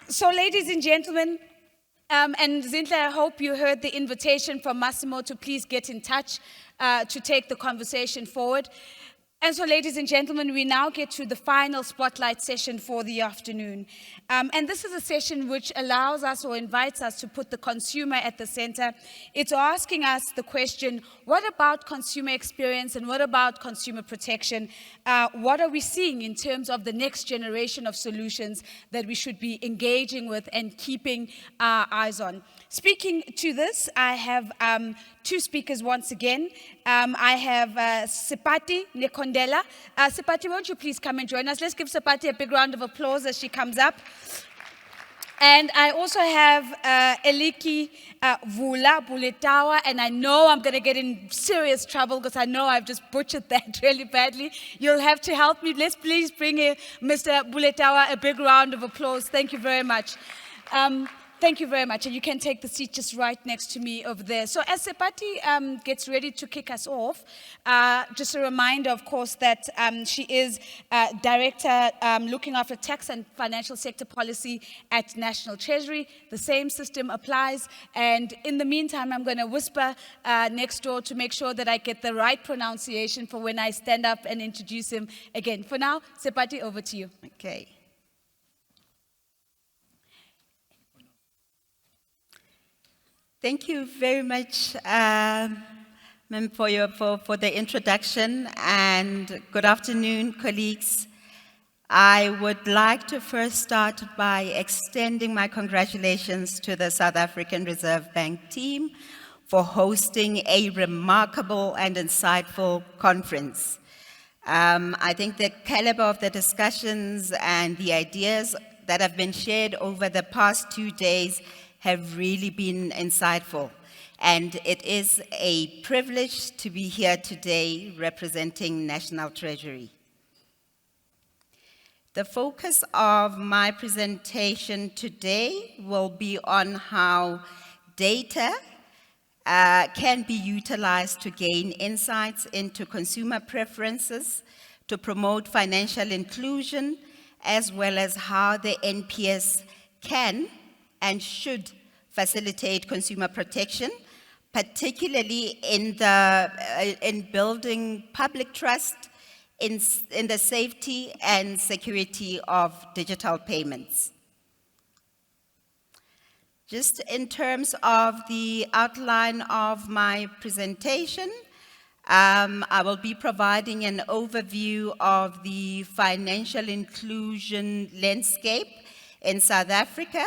So, ladies and gentlemen, and Zinhle, I hope you heard the invitation from Massimo to please get in touch to take the conversation forward. And so, ladies and gentlemen, we now get to the final spotlight session for the afternoon. And this is a session which allows us or invites us to put the consumer at the center. It's asking us the question, what about consumer experience and what about consumer protection? What are we seeing in terms of the next generation of solutions that we should be engaging with and keeping our eyes on? Speaking to this, I have two speakers once again. I have Seipati Nekhondela. Seipati, won't you please come and join us? Let's give Seipati a big round of applause as she comes up. And I also have Eliki, Vula, Boletawa, and I know I'm going to get in serious trouble because I know I've just butchered that really badly. You'll have to help me. Let's please bring Mr. Boletawa a big round of applause. Thank you very much. Thank you very much, and you can take the seat just right next to me over there. So as Seipati gets ready to kick us off, just a reminder, of course, that she is Director looking after tax and financial sector policy at National Treasury. The same system applies, and in the meantime, I'm going to whisper next door to make sure that I get the right pronunciation for when I stand up and introduce him again. For now, Seipati, over to you. Okay. Thank you very much, ma'am, for the introduction, and good afternoon, colleagues. I would like to first start by extending my congratulations to the South African Reserve Bank team for hosting a remarkable and insightful conference. I think the caliber of the discussions and the ideas that have been shared over the past 2 days have really been insightful. And it is a privilege to be here today representing National Treasury. The focus of my presentation today will be on how data can be utilized to gain insights into consumer preferences, to promote financial inclusion, as well as how the NPS can and should facilitate consumer protection, particularly in building public trust in the safety and security of digital payments. Just in terms of the outline of my presentation, I will be providing an overview of the financial inclusion landscape in South Africa,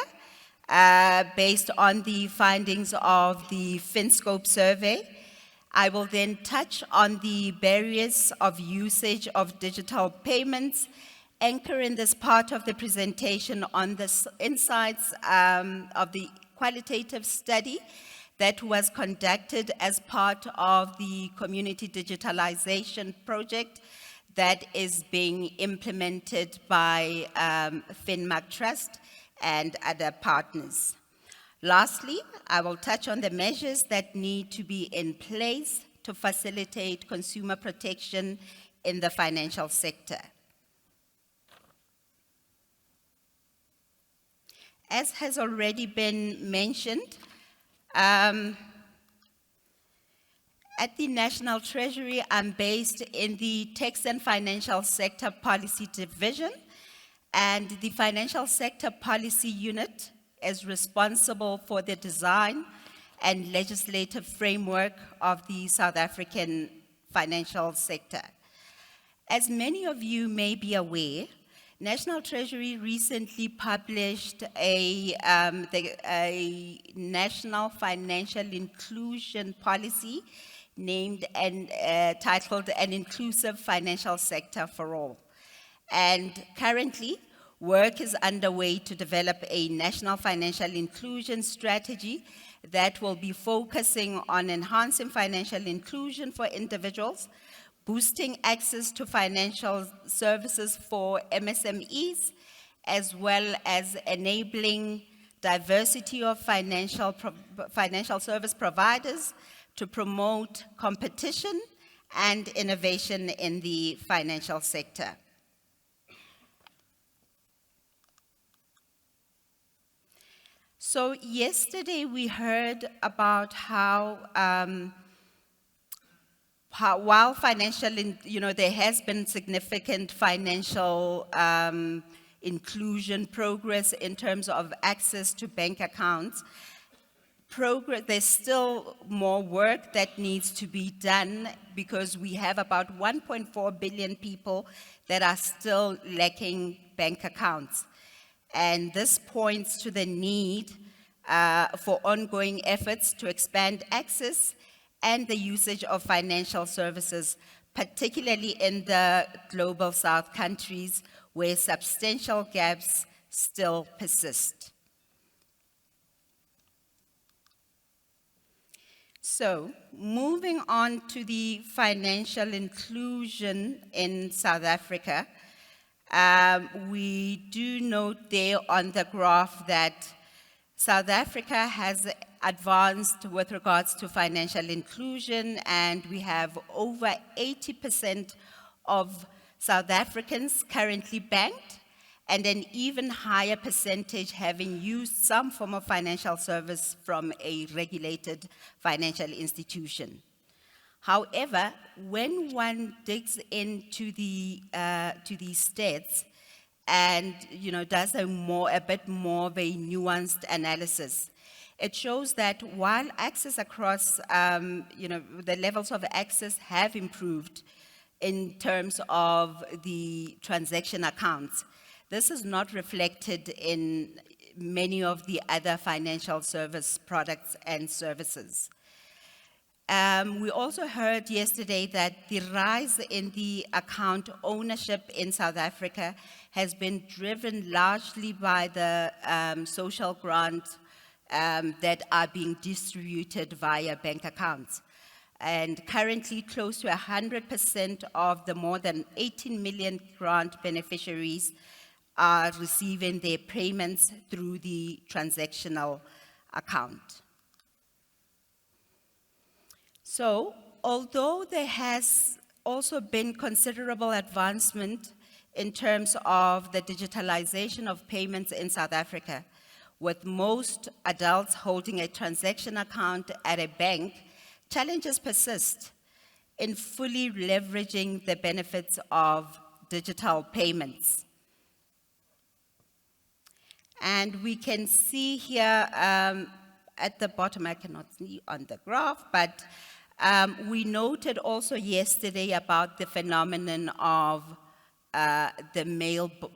based on the findings of the FinScope survey. I will then touch on the barriers of usage of digital payments, anchor in this part of the presentation on the insights of the qualitative study that was conducted as part of the community digitalization project that is being implemented by Finmark Trust and other partners. Lastly, I will touch on the measures that need to be in place to facilitate consumer protection in the financial sector. As has already been mentioned, at the National Treasury, I'm based in the Tax and Financial Sector Policy Division, and the Financial Sector Policy Unit is responsible for the design and legislative framework of the South African financial sector. As many of you may be aware, National Treasury recently published a National Financial Inclusion Policy named and titled An Inclusive Financial Sector for All. And currently, work is underway to develop a national financial inclusion strategy that will be focusing on enhancing financial inclusion for individuals, boosting access to financial services for MSMEs, as well as enabling diversity of financial service providers to promote competition and innovation in the financial sector. So yesterday we heard about how while there has been significant financial inclusion progress in terms of access to bank accounts, there's still more work that needs to be done because we have about 1.4 billion people that are still lacking bank accounts. And this points to the need for ongoing efforts to expand access and the usage of financial services, particularly in the global South countries where substantial gaps still persist. So, moving on to the financial inclusion in South Africa, we do note there on the graph that South Africa has advanced with regards to financial inclusion, and we have over 80% of South Africans currently banked, and an even higher percentage having used some form of financial service from a regulated financial institution. However, when one digs into the to these stats and does a bit more of a nuanced analysis, it shows that while access across the levels of access have improved in terms of the transaction accounts, this is not reflected in many of the other financial service products and services. We also heard yesterday that the rise in the account ownership in South Africa has been driven largely by the social grants that are being distributed via bank accounts. And currently, close to 100% of the more than 18 million grant beneficiaries are receiving their payments through the transactional account. So, although there has also been considerable advancement in terms of the digitalization of payments in South Africa, with most adults holding a transaction account at a bank, challenges persist in fully leveraging the benefits of digital payments. And we can see here at the bottom, I cannot see on the graph, but we noted also yesterday about the phenomenon of the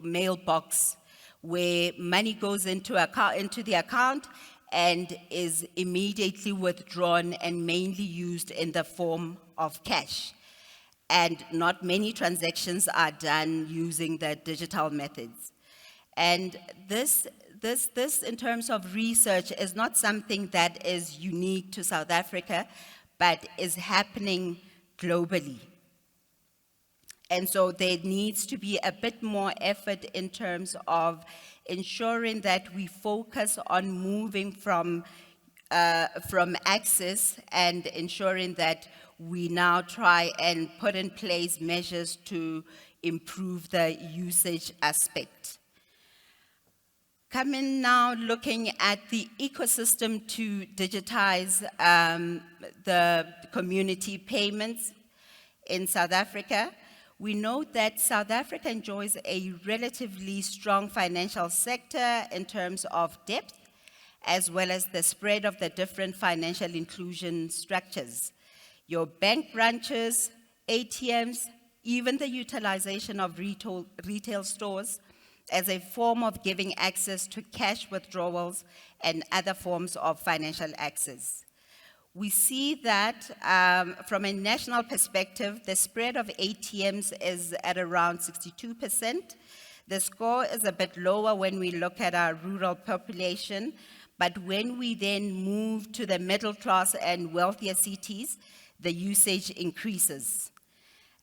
mailbox, where money goes into the account and is immediately withdrawn and mainly used in the form of cash. And not many transactions are done using the digital methods. And this, in terms of research, is not something that is unique to South Africa, but is happening globally. And so there needs to be a bit more effort in terms of ensuring that we focus on moving from access and ensuring that we now try and put in place measures to improve the usage aspect. Coming now, looking at the ecosystem to digitize the community payments in South Africa, we note that South Africa enjoys a relatively strong financial sector in terms of depth, as well as the spread of the different financial inclusion structures. Your bank branches, ATMs, even the utilization of retail stores as a form of giving access to cash withdrawals and other forms of financial access. We see that from a national perspective, the spread of ATMs is at around 62%. The score is a bit lower when we look at our rural population, but when we then move to the middle class and wealthier cities, the usage increases.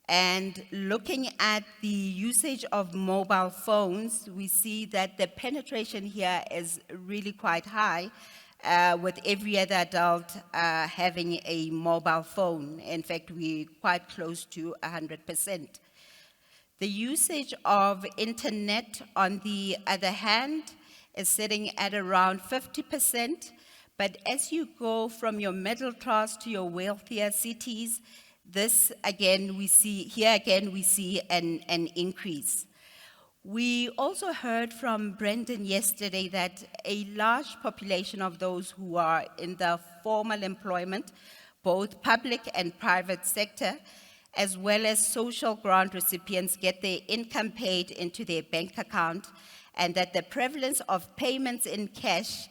And looking at the usage of mobile phones, we see that the penetration here is really quite high, with every other adult having a mobile phone. In fact, we're quite close to 100%. The usage of internet, on the other hand, is sitting at around 50%. But as you go from your middle class to your wealthier cities, this again we see an increase. We also heard from Brendan yesterday that a large population of those who are in the formal employment, both public and private sector, as well as social grant recipients, get their income paid into their bank account, and that the prevalence of payments in cash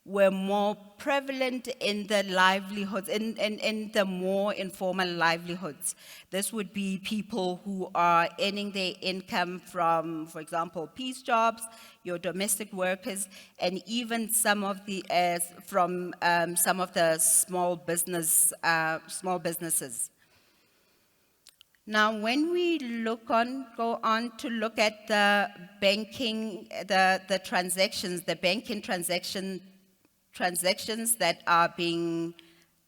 were more prevalent in the livelihoods, in the more informal livelihoods. This would be people who are earning their income from, for example, piece jobs, your domestic workers, and even some of the small businesses. Now, when we go on to look at the banking, the transactions, the banking transactions that are being,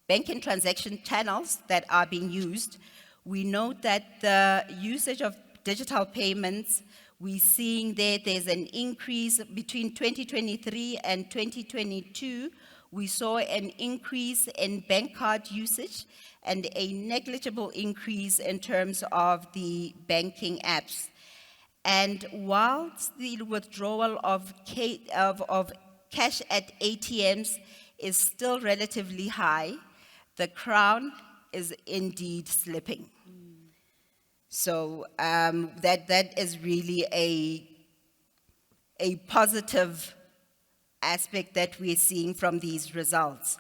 banking transaction channels that are being used, we note that the usage of digital payments, we're seeing there's an increase between 2023 and 2022. We saw an increase in bank card usage and a negligible increase in terms of the banking apps. And whilst the withdrawal of cash at ATMs is still relatively high, the crown is indeed slipping. So that is really a positive aspect that we're seeing from these results.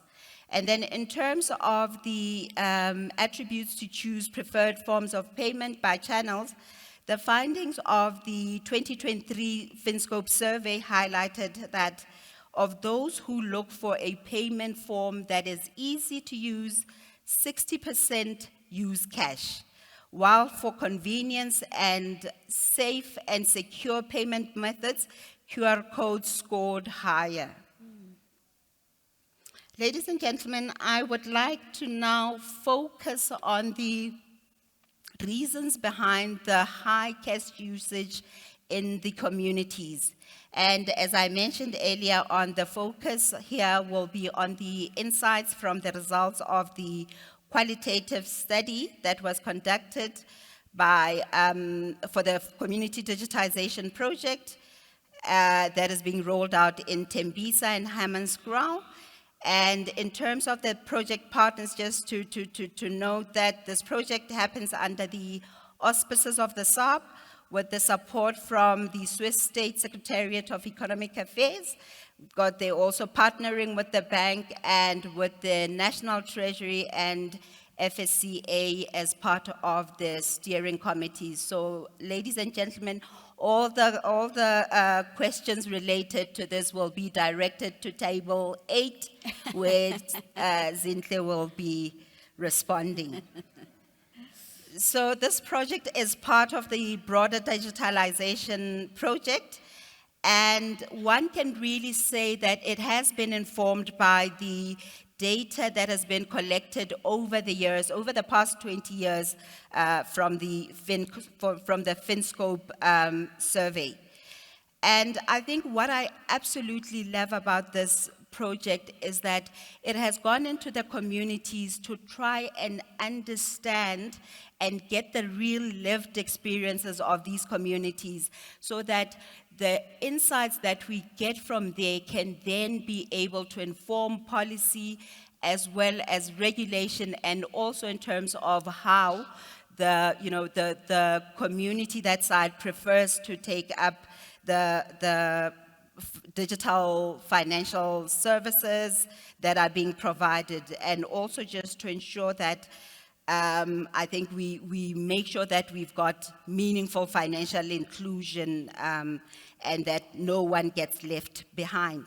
And then in terms of the attributes to choose preferred forms of payment by channels, the findings of the 2023 FinScope survey highlighted that of those who look for a payment form that is easy to use, 60% use cash, while for convenience and safe and secure payment methods, QR codes scored higher. Ladies and gentlemen, I would like to now focus on the reasons behind the high cash usage in the communities. And as I mentioned earlier on, the focus here will be on the insights from the results of the qualitative study that was conducted by, for the Community Digitization Project that is being rolled out in Tembisa and Hammanskraal. And in terms of the project partners, just to note that this project happens under the auspices of the SARB, with the support from the Swiss State Secretariat of Economic Affairs. They're also partnering with the bank and with the National Treasury and FSCA as part of the steering committees. So, ladies and gentlemen, all the questions related to this will be directed to table 8, where Zinhle will be responding. So this project is part of the broader digitalization project, and one can really say that it has been informed by the data that has been collected over the years, over the past 20 years, from the FinScope survey. And I think what I absolutely love about this project is that it has gone into the communities to try and understand and get the real lived experiences of these communities, so that the insights that we get from there can then be able to inform policy as well as regulation, and also in terms of how the community that side prefers to take up the digital financial services that are being provided, and also just to ensure that I think we make sure that we've got meaningful financial inclusion and that no one gets left behind.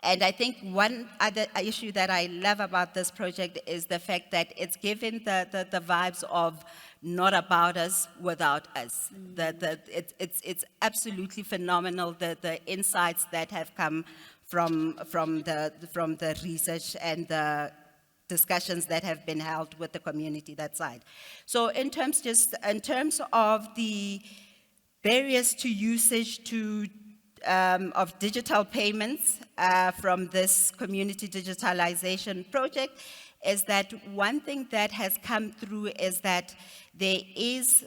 And I think one other issue that I love about this project is the fact that it's given the vibes of not about us, without us. It's absolutely phenomenal, the insights that have come from the research and the discussions that have been held with the community that side. So in terms of the barriers to usage to of digital payments from this community digitalization project is that one thing that has come through is that there is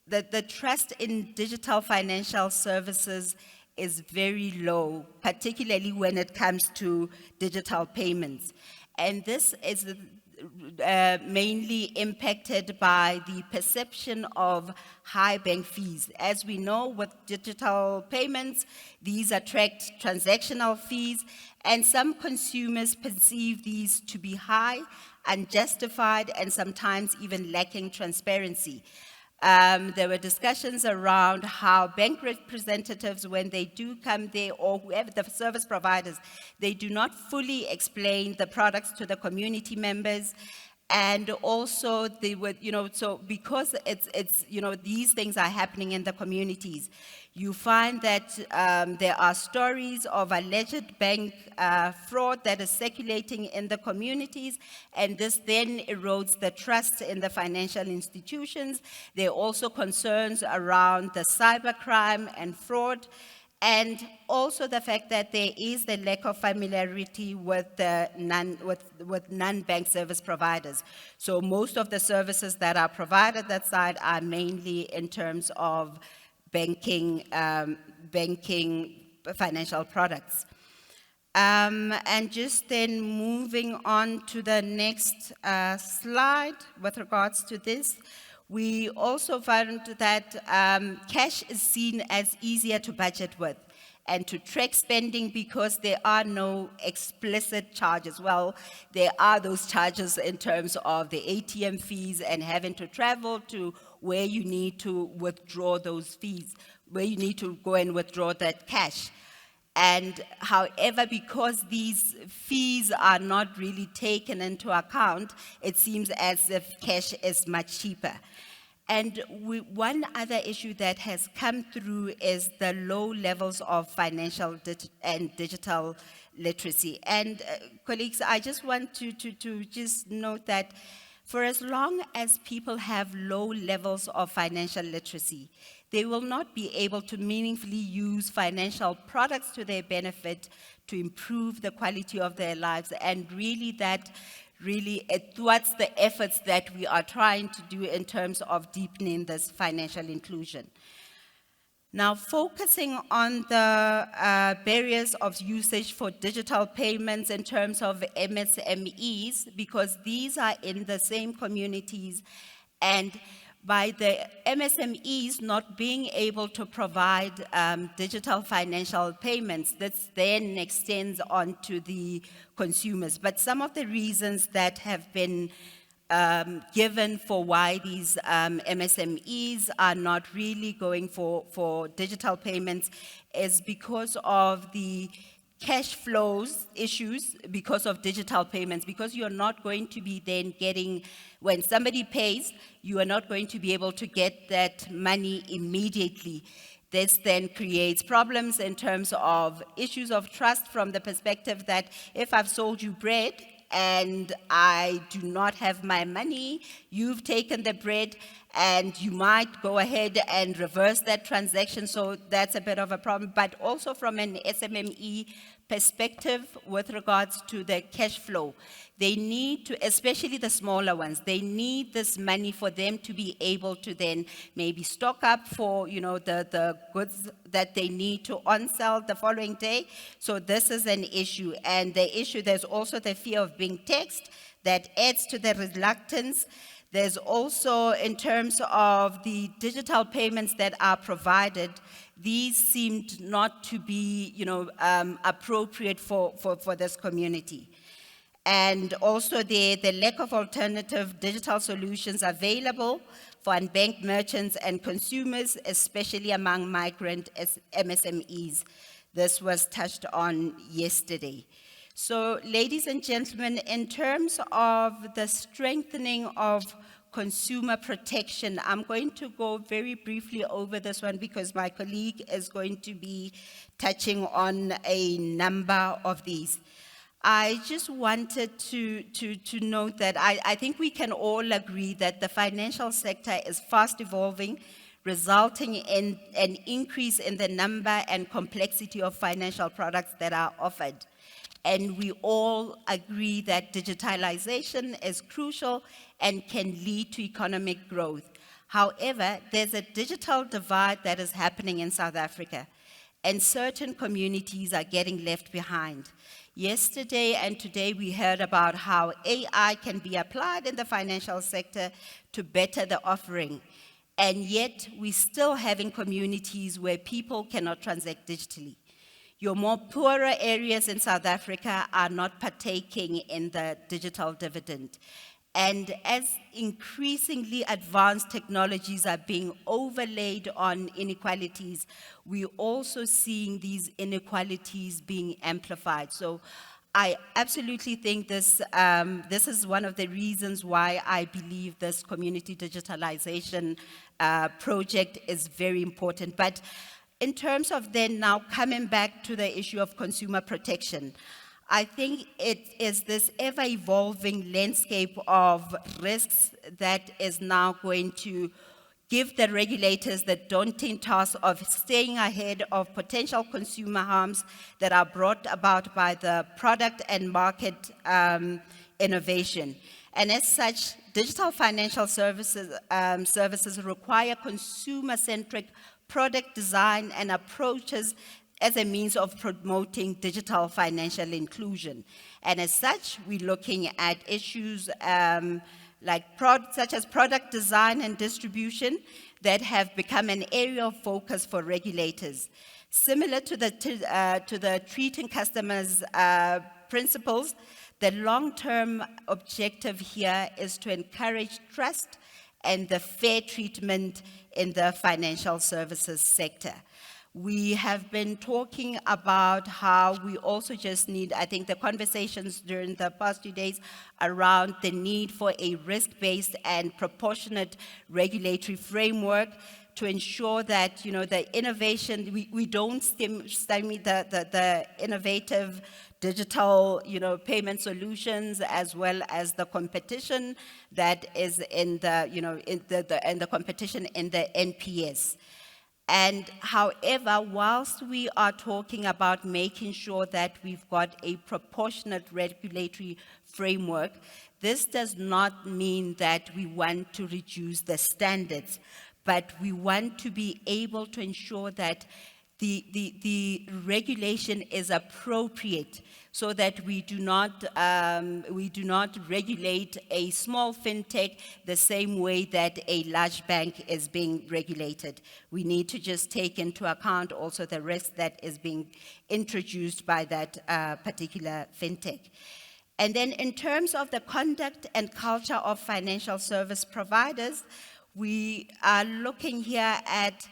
the trust in digital financial services is very low, particularly when it comes to digital payments. And this is mainly impacted by the perception of high bank fees. As we know, with digital payments, these attract transactional fees, and some consumers perceive these to be high, unjustified, and sometimes even lacking transparency. There were discussions around how bank representatives, when they do come there, or whoever the service providers, they do not fully explain the products to the community members. And also they would, so because it's these things are happening in the communities, you find that there are stories of alleged bank fraud that is circulating in the communities, and this then erodes the trust in the financial institutions. There are also concerns around the cybercrime and fraud, and also the fact that there is the lack of familiarity with non-bank service providers. So most of the services that are provided that side are mainly in terms of banking financial products. And just then moving on to the next slide with regards to this, we also found that cash is seen as easier to budget with and to track spending because there are no explicit charges. Well, there are those charges in terms of the ATM fees and having to travel to where you need to withdraw those fees, where you need to go and withdraw that cash. And however, because these fees are not really taken into account, it seems as if cash is much cheaper. And one other issue that has come through is the low levels of financial and digital literacy. And colleagues, I just want to just note that for as long as people have low levels of financial literacy, they will not be able to meaningfully use financial products to their benefit to improve the quality of their lives, and really it thwarts the efforts that we are trying to do in terms of deepening this financial inclusion. Now, focusing on the barriers of usage for digital payments in terms of MSMEs, because these are in the same communities, and by the MSMEs not being able to provide digital financial payments, this then extends on to the consumers. But some of the reasons that have been given for why these MSMEs are not really going for digital payments is because of the cash flows issues because of digital payments, because you're not going to be then getting, when somebody pays, you are not going to be able to get that money immediately. This then creates problems in terms of issues of trust from the perspective that if I've sold you bread and I do not have my money, you've taken the bread, and you might go ahead and reverse that transaction, so that's a bit of a problem. But also from an SMME perspective with regards to the cash flow, they need to, especially the smaller ones, they need this money for them to be able to then maybe stock up for, the goods that they need to on-sell the following day. So this is an issue. And there's also the fear of being taxed that adds to the reluctance. There's also, in terms of the digital payments that are provided, these seemed not to be, appropriate for this community. And also the lack of alternative digital solutions available for unbanked merchants and consumers, especially among migrant MSMEs. This was touched on yesterday. So, ladies and gentlemen, in terms of the strengthening of consumer protection, I'm going to go very briefly over this one because my colleague is going to be touching on a number of these. I just wanted to note that I think we can all agree that the financial sector is fast evolving, resulting in an increase in the number and complexity of financial products that are offered. And we all agree that digitalization is crucial and can lead to economic growth. However, there's a digital divide that is happening in South Africa, and certain communities are getting left behind. Yesterday and today we heard about how AI can be applied in the financial sector to better the offering. And yet we're still having communities where people cannot transact digitally. Your more poorer areas in South Africa are not partaking in the digital dividend. And as increasingly advanced technologies are being overlaid on inequalities, we're also seeing these inequalities being amplified. So I absolutely think this is one of the reasons why I believe this community digitalization project is very important. But in terms of then now coming back to the issue of consumer protection, I think it is this ever-evolving landscape of risks that is now going to give the regulators the daunting task of staying ahead of potential consumer harms that are brought about by the product and market innovation. And as such, digital financial services require consumer-centric product design and approaches as a means of promoting digital financial inclusion. And as such, we're looking at issues such as product design and distribution that have become an area of focus for regulators. Similar to the treating customers principles, the long-term objective here is to encourage trust and the fair treatment in the financial services sector. We have been talking about how we also just need, I think the conversations during the past 2 days around the need for a risk-based and proportionate regulatory framework to ensure that, the innovation, we don't stymie the innovative digital, payment solutions, as well as the competition that is in the competition in the NPS. And however, whilst we are talking about making sure that we've got a proportionate regulatory framework, this does not mean that we want to reduce the standards, but we want to be able to ensure that the regulation is appropriate so that we do not regulate a small fintech the same way that a large bank is being regulated. We need to just take into account also the risk that is being introduced by that particular fintech. And then in terms of the conduct and culture of financial service providers, we are looking here at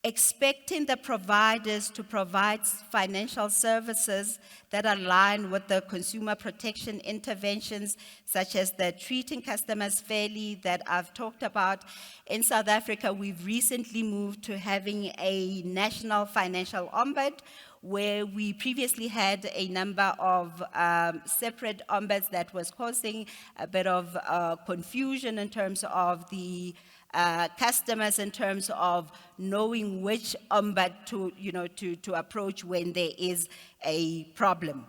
expecting the providers to provide financial services that align with the consumer protection interventions, such as the treating customers fairly that I've talked about. In South Africa, we've recently moved to having a national financial ombud, where we previously had a number of separate ombuds that was causing a bit of confusion in terms of the customers, in terms of knowing which ombud to approach when there is a problem.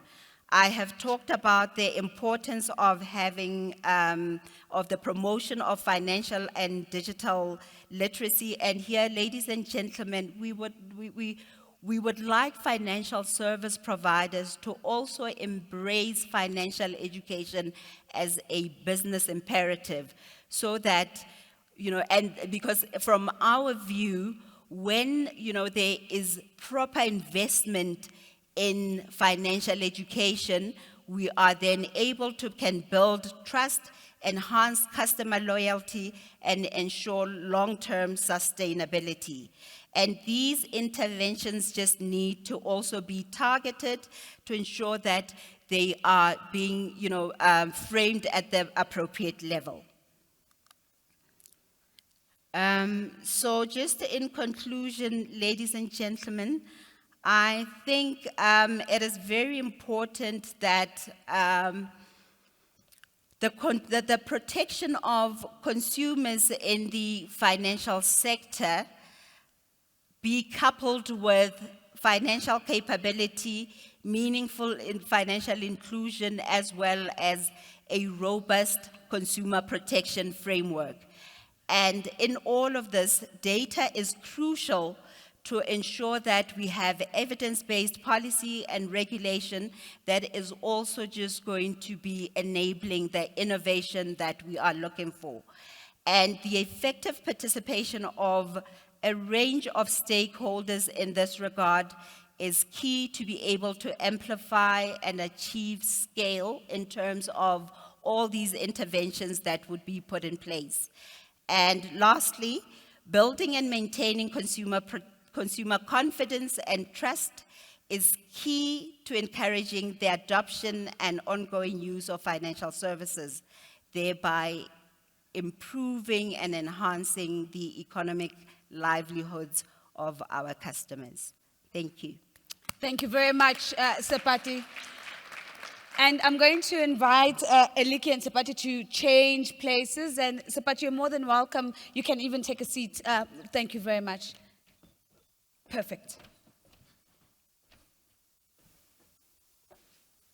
I have talked about the importance of having, of the promotion of financial and digital literacy. And here, ladies and gentlemen, we would like financial service providers to also embrace financial education as a business imperative, so that, and because from our view, when, there is proper investment in financial education, we are then able to can build trust, enhance customer loyalty, and ensure long-term sustainability. And these interventions just need to also be targeted to ensure that they are being, framed at the appropriate level. So just in conclusion, ladies and gentlemen, I think it is very important that the protection of consumers in the financial sector be coupled with financial capability, meaningful financial inclusion, as well as a robust consumer protection framework. And in all of this, data is crucial to ensure that we have evidence-based policy and regulation that is also just going to be enabling the innovation that we are looking for. And the effective participation of a range of stakeholders in this regard is key to be able to amplify and achieve scale in terms of all these interventions that would be put in place. And lastly, building and maintaining consumer confidence and trust is key to encouraging the adoption and ongoing use of financial services, thereby improving and enhancing the economic livelihoods of our customers. Thank you. Thank you very much, Seipati. And I'm going to invite Eliki and Seipati to change places. And Seipati, you're more than welcome. You can even take a seat. Thank you very much. Perfect.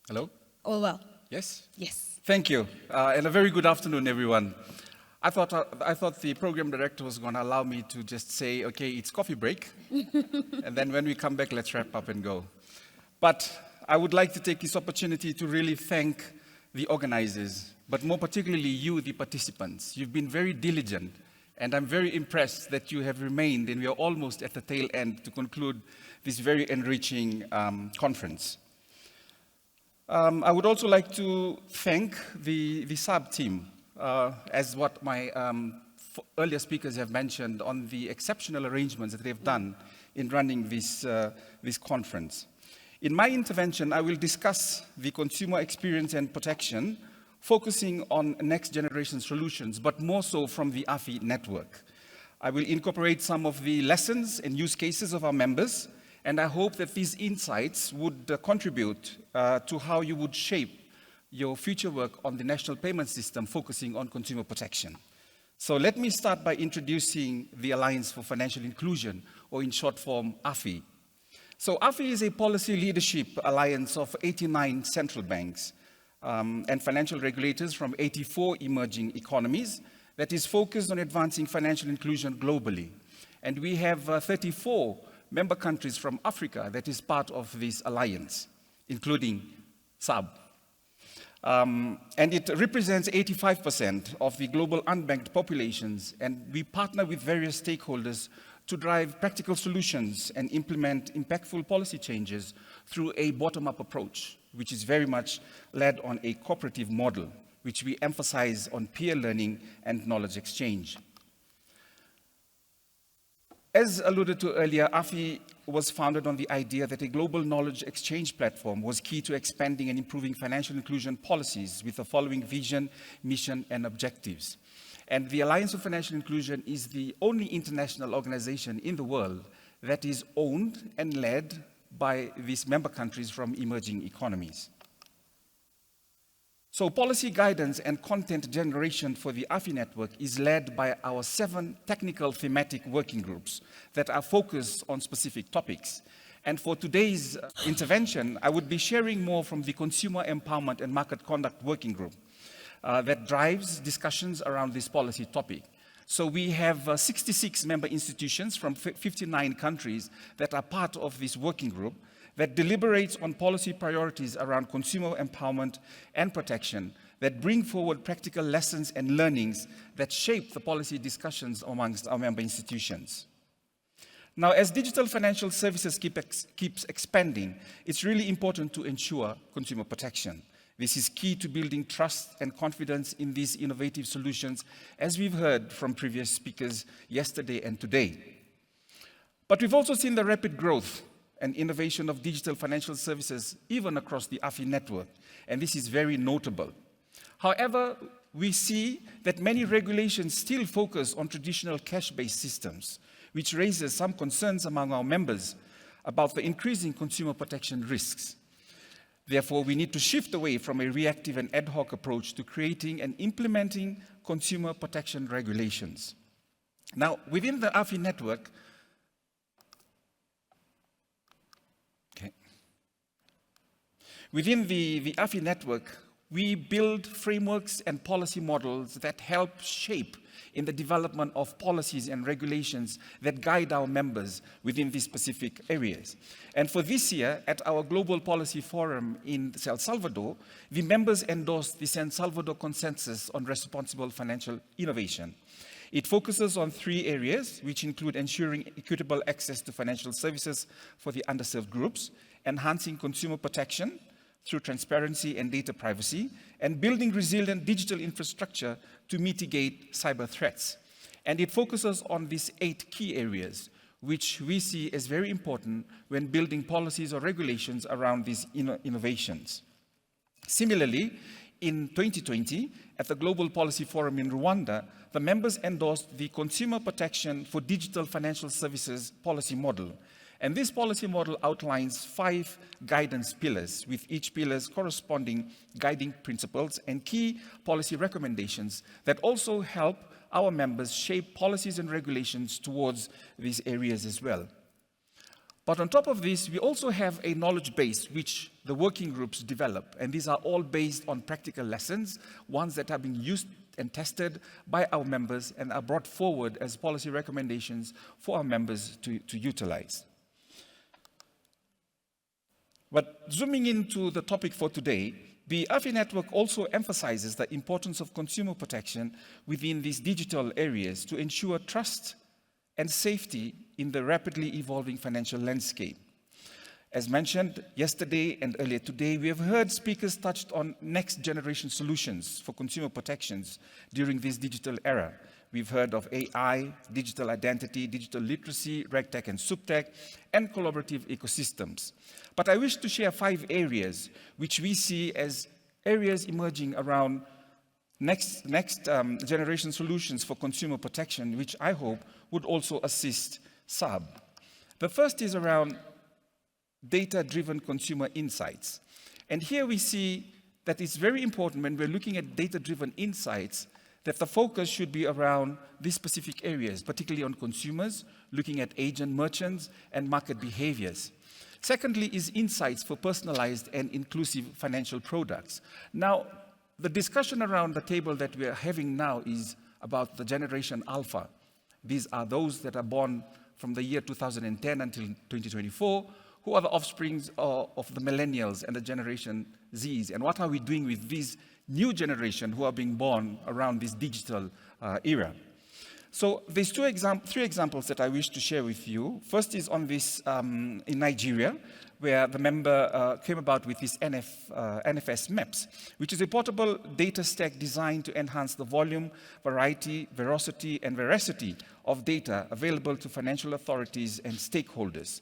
Hello? All well? Yes? Yes. Thank you. And a very good afternoon, everyone. I thought the program director was going to allow me to just say, okay, it's coffee break. And then when we come back, let's wrap up and go. But I would like to take this opportunity to really thank the organizers, but more particularly you, the participants. You've been very diligent, and I'm very impressed that you have remained, and we are almost at the tail end to conclude this very enriching conference. I would also like to thank the SAB team, as what my earlier speakers have mentioned, on the exceptional arrangements that they've done in running this conference. In my intervention, I will discuss the consumer experience and protection, focusing on next generation solutions, but more so from the AFI network. I will incorporate some of the lessons and use cases of our members, and I hope that these insights would contribute to how you would shape your future work on the national payment system, focusing on consumer protection. So let me start by introducing the Alliance for Financial Inclusion, or in short form, AFI. So AFI is a policy leadership alliance of 89 central banks and financial regulators from 84 emerging economies that is focused on advancing financial inclusion globally. And we have 34 member countries from Africa that is part of this alliance, including SAB. And it represents 85% of the global unbanked populations, and we partner with various stakeholders to drive practical solutions and implement impactful policy changes through a bottom-up approach, which is very much led on a cooperative model, which we emphasize on peer learning and knowledge exchange. As alluded to earlier, AFI was founded on the idea that a global knowledge exchange platform was key to expanding and improving financial inclusion policies with the following vision, mission, and objectives. And the Alliance for Financial Inclusion is the only international organization in the world that is owned and led by these member countries from emerging economies. So policy guidance and content generation for the AFI network is led by our 7 technical thematic working groups that are focused on specific topics. And for today's intervention, I would be sharing more from the Consumer Empowerment and Market Conduct Working Group that drives discussions around this policy topic. So we have 66 member institutions from 59 countries that are part of this working group that deliberates on policy priorities around consumer empowerment and protection, that bring forward practical lessons and learnings that shape the policy discussions amongst our member institutions. Now, as digital financial services keeps expanding, it's really important to ensure consumer protection. This is key to building trust and confidence in these innovative solutions, as we've heard from previous speakers yesterday and today. But we've also seen the rapid growth and innovation of digital financial services, even across the AFI network, and this is very notable. However, we see that many regulations still focus on traditional cash-based systems, which raises some concerns among our members about the increasing consumer protection risks. Therefore, we need to shift away from a reactive and ad hoc approach to creating and implementing consumer protection regulations. Now, within the AFI network, within the AFI network, we build frameworks and policy models that help shape in the development of policies and regulations that guide our members within these specific areas. And for this year, at our Global Policy Forum in El Salvador, the members endorsed the San Salvador Consensus on Responsible Financial Innovation. It focuses on 3 areas, which include ensuring equitable access to financial services for the underserved groups, enhancing consumer protection through transparency and data privacy, and building resilient digital infrastructure to mitigate cyber threats. And it focuses on these 8 key areas, which we see as very important when building policies or regulations around these innovations. Similarly, in 2020, at the Global Policy Forum in Rwanda, the members endorsed the Consumer Protection for Digital Financial Services policy model. And this policy model outlines 5 guidance pillars, with each pillar's corresponding guiding principles and key policy recommendations that also help our members shape policies and regulations towards these areas as well. But on top of this, we also have a knowledge base which the working groups develop, and these are all based on practical lessons, ones that have been used and tested by our members and are brought forward as policy recommendations for our members to utilize. But zooming into the topic for today, the AFI network also emphasizes the importance of consumer protection within these digital areas to ensure trust and safety in the rapidly evolving financial landscape. As mentioned yesterday and earlier today, we have heard speakers touched on next generation solutions for consumer protections during this digital era. We've heard of AI, digital identity, digital literacy, RegTech and SupTech, and collaborative ecosystems. But I wish to share 5 areas which we see as areas emerging around next generation solutions for consumer protection, which I hope would also assist SAB. The first is around data-driven consumer insights. And here we see that it's very important when we're looking at data-driven insights that the focus should be around these specific areas, particularly on consumers, looking at agent merchants and market behaviors. Secondly is insights for personalized and inclusive financial products. Now, the discussion around the table that we're having now is about the generation alpha. These are those that are born from the year 2010 until 2024, who are the offsprings of the millennials and the generation Zs, and what are we doing with these new generation who are being born around this digital era. So there's 3 examples that I wish to share with you. First is on this in Nigeria, where the member came about with this NFS Maps, which is a portable data stack designed to enhance the volume, variety, veracity, and veracity of data available to financial authorities and stakeholders.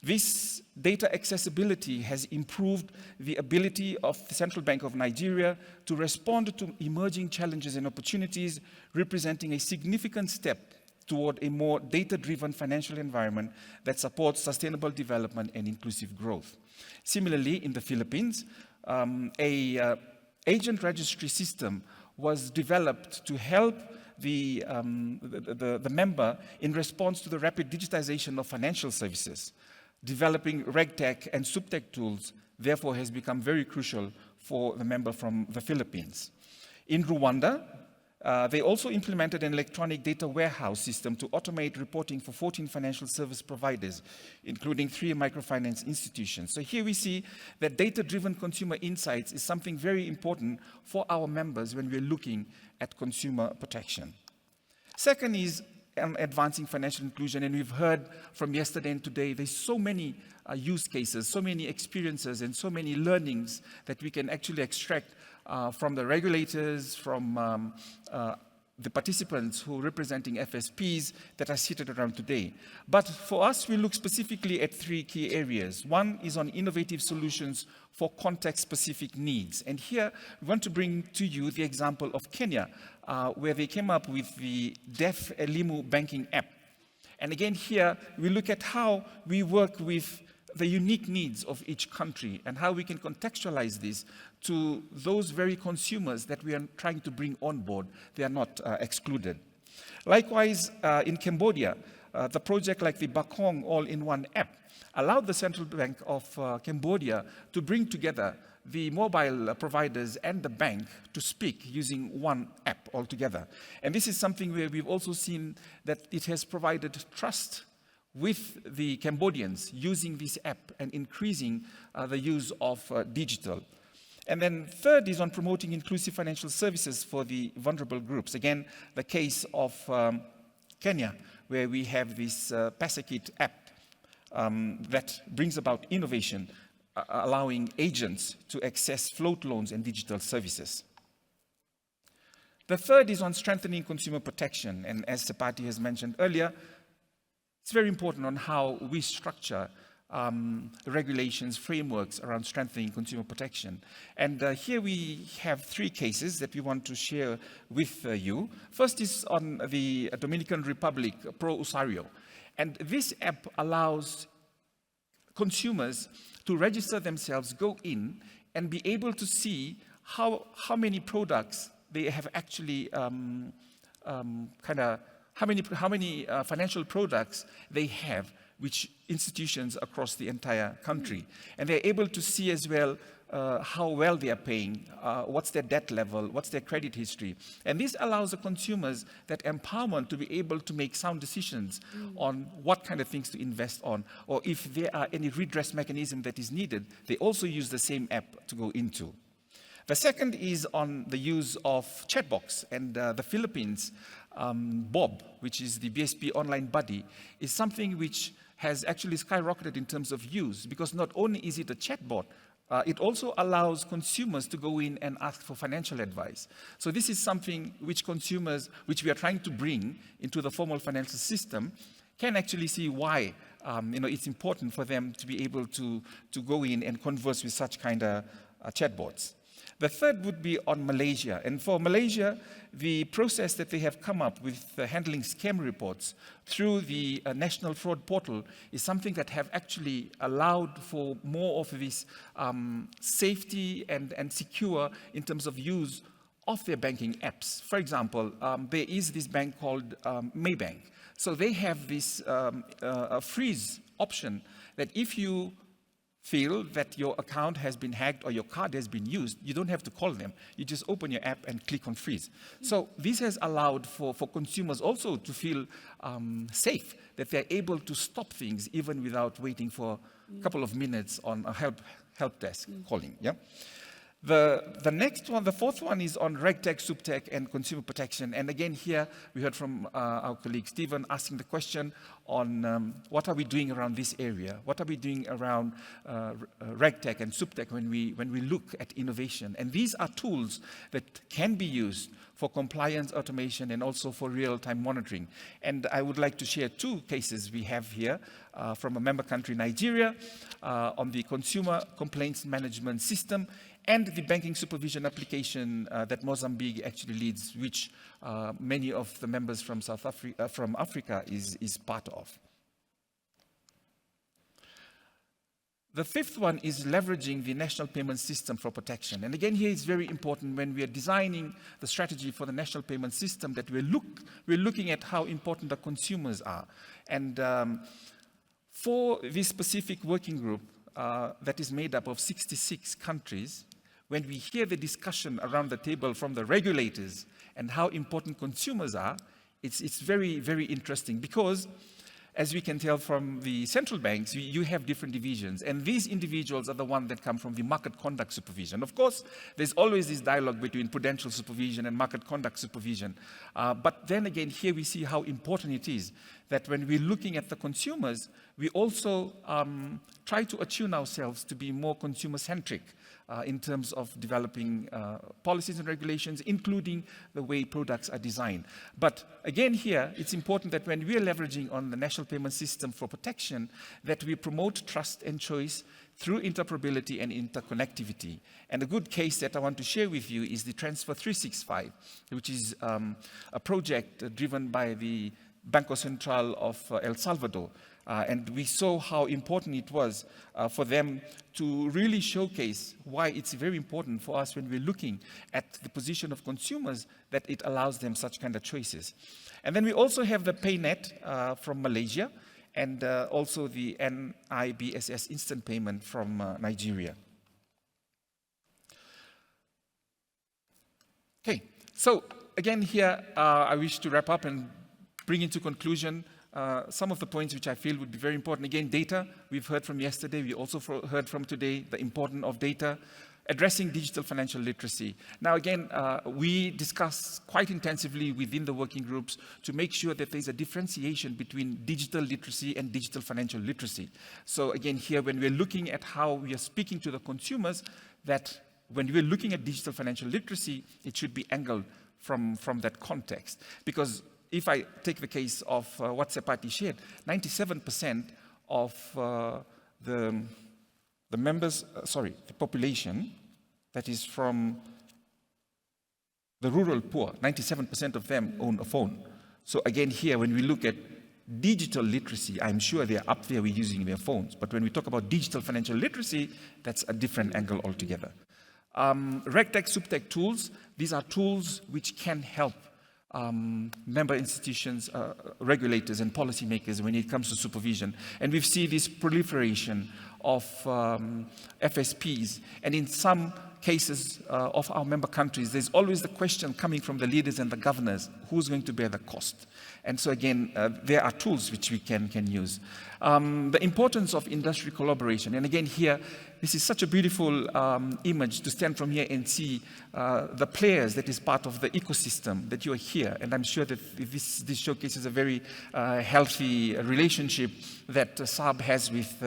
This data accessibility has improved the ability of the Central Bank of Nigeria to respond to emerging challenges and opportunities, representing a significant step toward a more data-driven financial environment that supports sustainable development and inclusive growth. Similarly, in the Philippines, an agent registry system was developed to help the member in response to the rapid digitization of financial services. Developing RegTech and SupTech tools, therefore, has become very crucial for the member from the Philippines. In Rwanda, they also implemented an electronic data warehouse system to automate reporting for 14 financial service providers, including 3 microfinance institutions. So here we see that data-driven consumer insights is something very important for our members when we're looking at consumer protection. Second is advancing financial inclusion, and we've heard from yesterday and today, there's so many use cases, so many experiences, and so many learnings that we can actually extract from the regulators, from the participants who are representing FSPs that are seated around today. But for us, we look specifically at 3 key areas. One is on innovative solutions for context-specific needs. And here, we want to bring to you the example of Kenya, where they came up with the Deaf Elimu banking app. And again, here, we look at how we work with the unique needs of each country and how we can contextualize this to those very consumers that we are trying to bring on board. They are not excluded. Likewise, in Cambodia, the project like the Bakong all-in-one app allowed the Central Bank of Cambodia to bring together the mobile providers and the bank to speak using one app altogether. And this is something where we've also seen that it has provided trust with the Cambodians using this app and increasing the use of digital. And then third is on promoting inclusive financial services for the vulnerable groups. Again, the case of Kenya, where we have this PasaKit app that brings about innovation, allowing agents to access float loans and digital services. The third is on strengthening consumer protection. And as Seipati has mentioned earlier, it's very important on how we structure regulations, frameworks around strengthening consumer protection. And here we have three cases that we want to share with you. First is on the Dominican Republic, Pro Usuario. And this app allows consumers to register themselves, go in, and be able to see how many products they have actually how many financial products they have, which institutions across the entire country. And they're able to see as well how well they are paying, what's their debt level, what's their credit history. And this allows the consumers that empowerment to be able to make sound decisions on what kind of things to invest on, or if there are any redress mechanism that is needed, they also use the same app to go into. The second is on the use of chatbox, and the Philippines, Bob, which is the BSP online buddy, is something which has actually skyrocketed in terms of use, because not only is it a chatbot, it also allows consumers to go in and ask for financial advice. So this is something which consumers, which we are trying to bring into the formal financial system, can actually see why it's important for them to be able to go in and converse with such kind of chatbots. The third would be on Malaysia. And for Malaysia, the process that they have come up with handling scam reports through the National Fraud Portal is something that have actually allowed for more of this safety and secure in terms of use of their banking apps. For example, there is this bank called Maybank. So they have this freeze option that if you feel that your account has been hacked or your card has been used, you don't have to call them. You just open your app and click on freeze. So this has allowed for consumers also to feel safe, that they're able to stop things even without waiting for a couple of minutes on a help desk calling. Yeah. The next one, the fourth one, is on RegTech, SupTech, and consumer protection. And again, here we heard from our colleague Stephen asking the question on what are we doing around this area? What are we doing around RegTech and SupTech when we look at innovation? And these are tools that can be used for compliance, automation, and also for real-time monitoring. And I would like to share two cases we have here from a member country, Nigeria, on the consumer complaints management system and the banking supervision application that Mozambique actually leads, which many of the members from Africa is part of. The fifth one is leveraging the national payment system for protection. And again, here it's very important when we are designing the strategy for the national payment system that we're looking at how important the consumers are. And for this specific working group that is made up of 66 countries, when we hear the discussion around the table from the regulators and how important consumers are, it's very, very interesting, because as we can tell from the central banks, you have different divisions, and these individuals are the ones that come from the market conduct supervision. Of course, there's always this dialogue between prudential supervision and market conduct supervision. But then again, here we see how important it is that when we're looking at the consumers, we also try to attune ourselves to be more consumer-centric in terms of developing policies and regulations, including the way products are designed. But again here, it's important that when we are leveraging on the national payment system for protection, that we promote trust and choice through interoperability and interconnectivity. And a good case that I want to share with you is the Transfer 365, which is a project driven by the Banco Central of El Salvador. And we saw how important it was for them to really showcase why it's very important for us when we're looking at the position of consumers that it allows them such kind of choices. And then we also have the PayNet from Malaysia and also the NIBSS instant payment from Nigeria. Okay, so again here I wish to wrap up and bring into conclusion some of the points which I feel would be very important. Again, data, we've heard from yesterday, we also heard from today the importance of data, addressing digital financial literacy. Now again, we discuss quite intensively within the working groups to make sure that there's a differentiation between digital literacy and digital financial literacy. So again here, when we're looking at how we are speaking to the consumers, that when we're looking at digital financial literacy, it should be angled from that context. Because if I take the case of what Seipati shared, 97% of the population that is from the rural poor, 97% of them own a phone. So again here, when we look at digital literacy, I'm sure they're up there with using their phones. But when we talk about digital financial literacy, that's a different angle altogether. RegTech, SupTech tools, these are tools which can help member institutions, regulators and policymakers when it comes to supervision. And we've seen this proliferation of FSPs. And in some cases of our member countries, there's always the question coming from the leaders and the governors, who's going to bear the cost? And so again, there are tools which we can use. The importance of industry collaboration. And again here, this is such a beautiful image to stand from here and see the players that is part of the ecosystem that you are here. And I'm sure that this showcases a very healthy relationship that SAB has with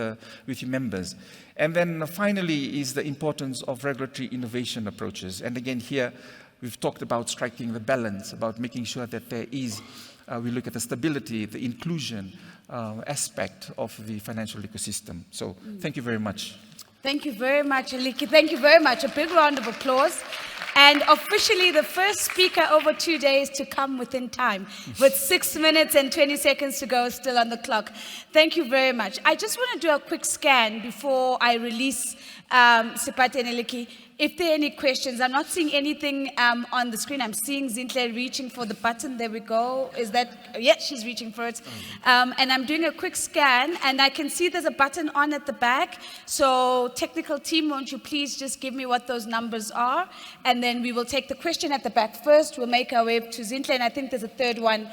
your members. And then finally is the importance of regulatory innovation approaches. And again here, we've talked about striking the balance, about making sure that there is, we look at the stability, the inclusion aspect of the financial ecosystem. So thank you very much. Thank you very much, Eliki. Thank you very much. A big round of applause. And officially the first speaker over 2 days to come within time, with 6 minutes and 20 seconds to go still on the clock. Thank you very much. I just want to do a quick scan before I release Seipati and Eliki. If there are any questions, I'm not seeing anything on the screen. I'm seeing Zinhle reaching for the button. There we go. Is that, yeah, she's reaching for it. And I'm doing a quick scan, and I can see there's a button on at the back. So technical team, won't you please just give me what those numbers are? And then we will take the question at the back first. We'll make our way to Zinhle, and I think there's a third one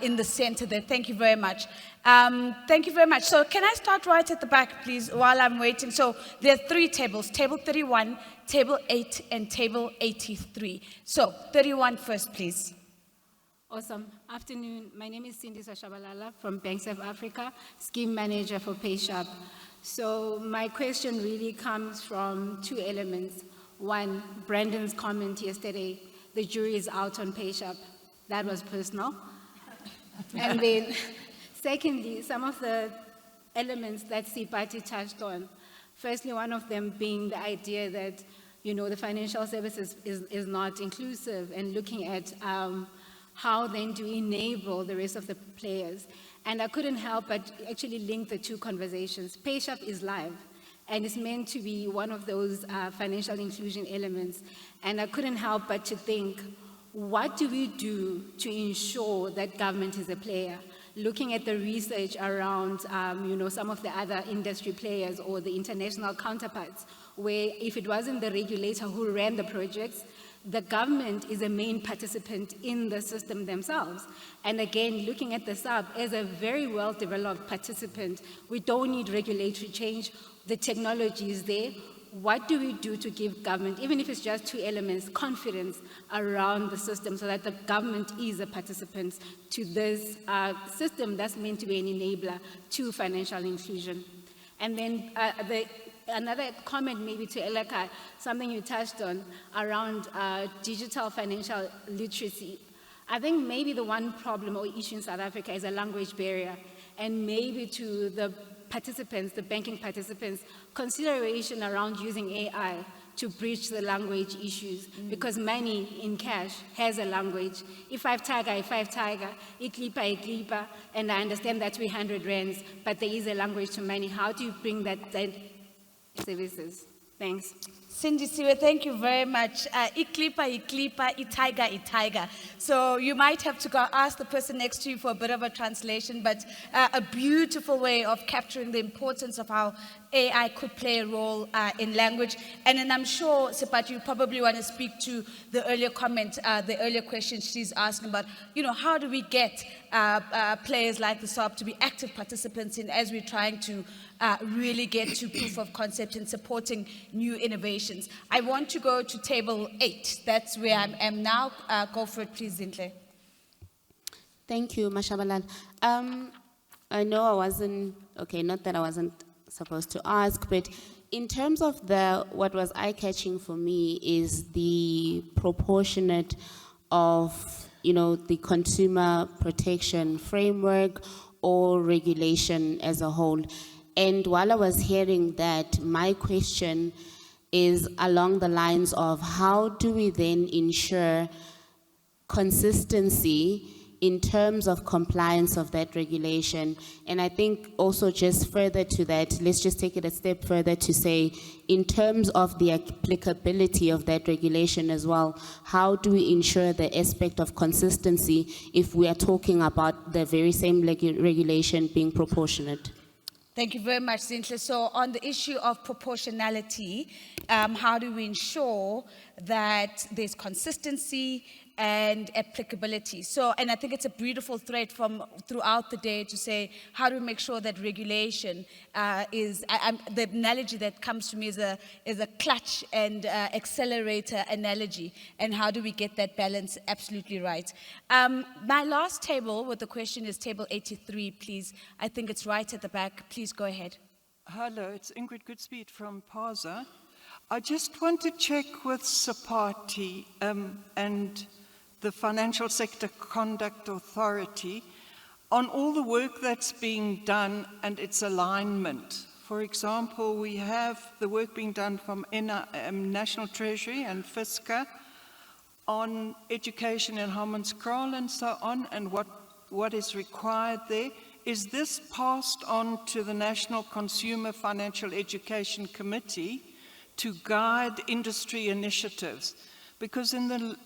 in the center there. Thank you very much. Thank you very much. So can I start right at the back, please, while I'm waiting? So there are 3 tables, table 31, table 8, and table 83. So 31 first, please. Awesome. Afternoon. My name is Cindy Sashabalala from Bank South Africa, Scheme Manager for PayShap. So my question really comes from 2 elements. One, Brandon's comment yesterday, the jury is out on PayShap. That was personal. And then secondly, some of the elements that Seipati touched on. Firstly, one of them being the idea that, you know, the financial services is not inclusive, and looking at how then to enable the rest of the players. And I couldn't help but actually link the 2 conversations. PayShap is live, and it's meant to be one of those financial inclusion elements. And I couldn't help but to think, what do we do to ensure that government is a player? Looking at the research around, you know, some of the other industry players or the international counterparts, where if it wasn't the regulator who ran the projects, the government is a main participant in the system themselves. And again, looking at the SAB as a very well-developed participant, we don't need regulatory change. The technology is there. What do we do to give government, even if it's just 2 elements, confidence around the system so that the government is a participant to this system that's meant to be an enabler to financial inclusion? And then another comment maybe to Eliki, something you touched on around digital financial literacy. I think maybe the one problem or issue in South Africa is a language barrier, and maybe to the participants, the banking participants, consideration around using AI to bridge the language issues, because money in cash has a language. If tiger, iklipa, and I understand that 300 rands, but there is a language to money. How do you bring that services? Thanks. Cindy Siwe, thank you very much. Iklipa, itaiga. So you might have to go ask the person next to you for a bit of a translation, but a beautiful way of capturing the importance of how AI could play a role in language. And then I'm sure, Seipati, you probably want to speak to the earlier comment, the earlier question she's asking about, how do we get players like the SOP to be active participants in as we're trying to really get to proof of concept and supporting new innovations. I want to go to table 8. That's where I am now. Go for it, please, Zinhle. Thank you, Mashabalal. I know I wasn't, not that I wasn't supposed to ask, but in terms of what was eye-catching for me is the proportionate of, the consumer protection framework or regulation as a whole. And while I was hearing that, my question is along the lines of how do we then ensure consistency in terms of compliance of that regulation? And I think also just further to that, let's just take it a step further to say, in terms of the applicability of that regulation as well, how do we ensure the aspect of consistency if we are talking about the very same regulation being proportionate? Thank you very much, Zinhle. So on the issue of proportionality, how do we ensure that there's consistency and applicability? So, and I think it's a beautiful thread from throughout the day to say, how do we make sure that regulation the analogy that comes to me is a clutch and accelerator analogy, and how do we get that balance absolutely right? My last table with the question is table 83, please. I think it's right at the back. Please go ahead. Hello, it's Ingrid Goodspeed from PASA. I just want to check with Seipati and the Financial Sector Conduct Authority on all the work that's being done and its alignment. For example, we have the work being done from National Treasury and FISCA on education in Hammanskraal and so on, and what is required there. Is this passed on to the National Consumer Financial Education Committee to guide industry initiatives? Because in the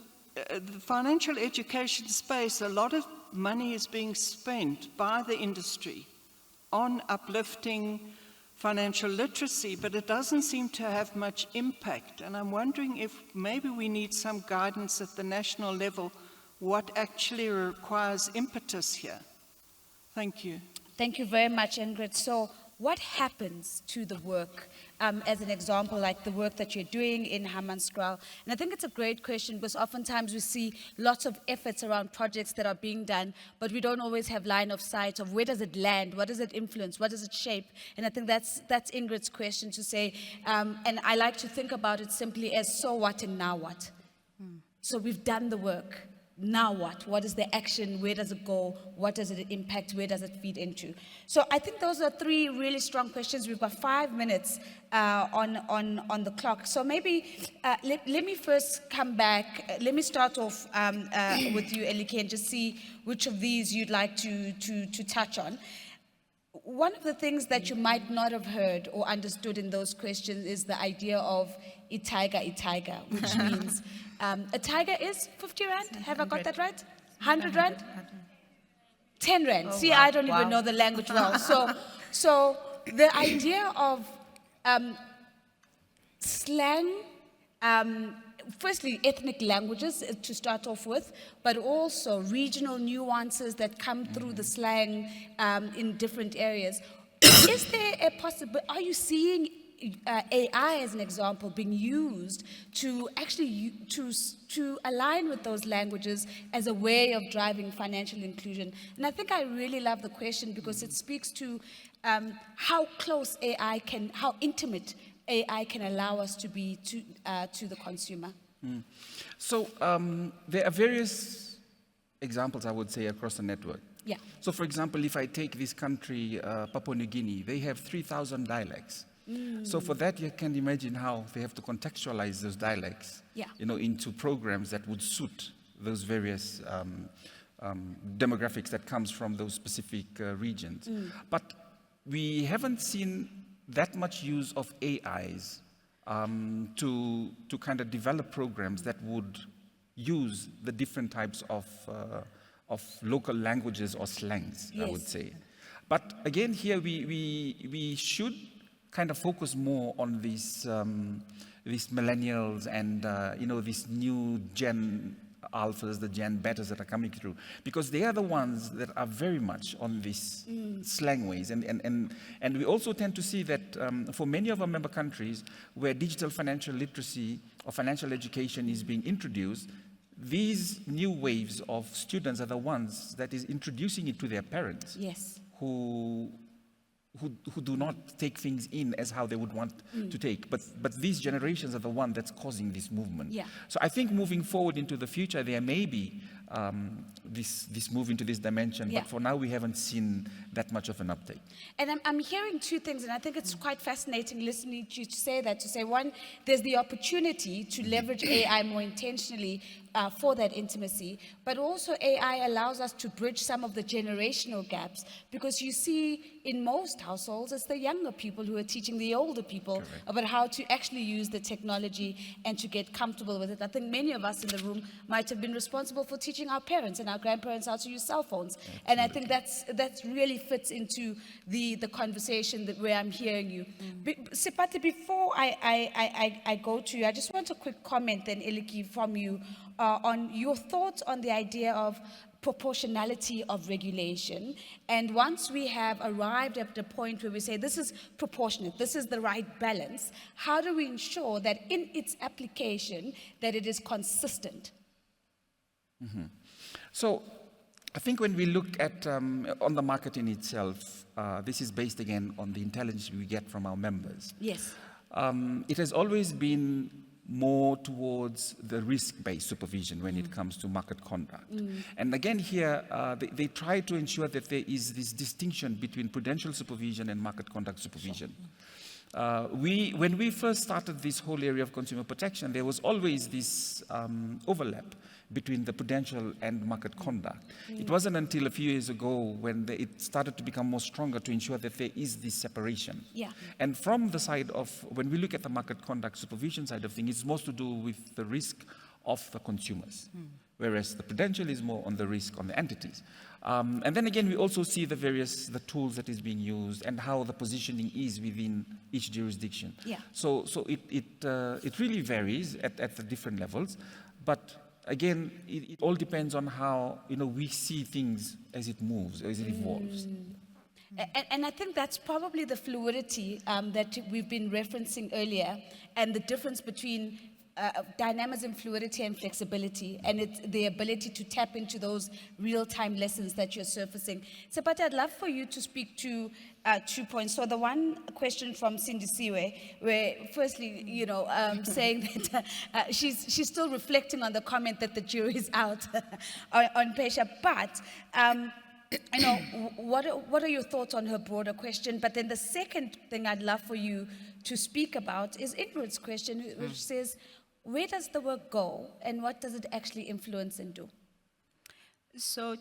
financial education space, a lot of money is being spent by the industry on uplifting financial literacy, but it doesn't seem to have much impact. And I'm wondering if maybe we need some guidance at the national level, what actually requires impetus here. Thank you. Thank you very much, Ingrid. So what happens to the work, as an example, like the work that you're doing in Hammanskraal? And I think it's a great question because oftentimes we see lots of efforts around projects that are being done, but we don't always have line of sight of where does it land, what does it influence, what does it shape? And I think that's Ingrid's question to say, and I like to think about it simply as so what and now what. So we've done the work. Now what? What is the action? Where does it go? What does it impact? Where does it feed into? So I think those are 3 really strong questions. We've got 5 minutes on the clock. So maybe let me first come back. Let me start off with you, Eliki, and just see which of these you'd like to touch on. One of the things that you might not have heard or understood in those questions is the idea of itaiga, which means a tiger is 50 rand. Have I got that right? 100 rand? 10 rand. Oh, See, wow. I don't even know the language well. So the idea of slang, firstly, ethnic languages to start off with, but also regional nuances that come through the slang in different areas. Is there a possibility, are you seeing AI as an example being used to actually to align with those languages as a way of driving financial inclusion? And I think I really love the question because it speaks to how close AI can, how intimate AI can allow us to be to the consumer. So there are various examples, I would say, across the network. Yeah. So for example, if I take this country, Papua New Guinea, they have 3,000 dialects. So for that, you can imagine how they have to contextualize those dialects, Yeah. into programs that would suit those various demographics that comes from those specific regions. But we haven't seen that much use of AIs to kind of develop programs that would use the different types of local languages or slangs, I would Yes. say. But again, here we should kind of focus more on these millennials and these new Gen Alphas, the Gen Betas that are coming through, because they are the ones that are very much on these slang ways. And we also tend to see that for many of our member countries where digital financial literacy or financial education is being introduced, these new waves of students are the ones that is introducing it to their parents. Yes. Who do not take things in as how they would want to take. But these generations are the one that's causing this movement. Yeah. So I think moving forward into the future, there may be this move into this dimension, Yeah. but for now we haven't seen that much of an uptake. And I'm hearing two things, and I think it's quite fascinating listening to you to say that. To say, one, there's the opportunity to leverage AI more intentionally for that intimacy, but also AI allows us to bridge some of the generational gaps, because you see in most households, it's the younger people who are teaching the older people about how to actually use the technology and to get comfortable with it. I think many of us in the room might have been responsible for teaching our parents and our grandparents how to use cell phones. And I think that's really fits into the conversation where I'm hearing you. Seipati, before I go to you, I just want a quick comment then, Eliki, from you on your thoughts on the idea of proportionality of regulation. And once we have arrived at the point where we say this is proportionate, this is the right balance, how do we ensure that in its application that it is consistent? So I think when we look at on the market in itself, this is based again on the intelligence we get from our members. Yes. It has always been more towards the risk-based supervision when it comes to market conduct. And again here, they try to ensure that there is this distinction between prudential supervision and market conduct supervision. When we first started this whole area of consumer protection, there was always this overlap between the prudential and market conduct. It wasn't until a few years ago when it started to become more stronger to ensure that there is this separation. Yeah. And from the side of, when we look at the market conduct supervision side of things, it's most to do with the risk of the consumers, whereas the prudential is more on the risk on the entities. And then again, we also see the tools that is being used and how the positioning is within each jurisdiction. Yeah. So it really varies at the different levels, but again, it all depends on how we see things as it moves, as it evolves. And I think that's probably the fluidity that we've been referencing earlier, and the difference between dynamism, fluidity, and flexibility, and it's the ability to tap into those real-time lessons that you're surfacing. So, but I'd love for you to speak to 2 points. So the one question from Cindy Siwe, where firstly, saying that she's still reflecting on the comment that the jury is out on Pesha, but what are your thoughts on her broader question? But then the second thing I'd love for you to speak about is Ingrid's question, which says, where does the work go and what does it actually influence and do? So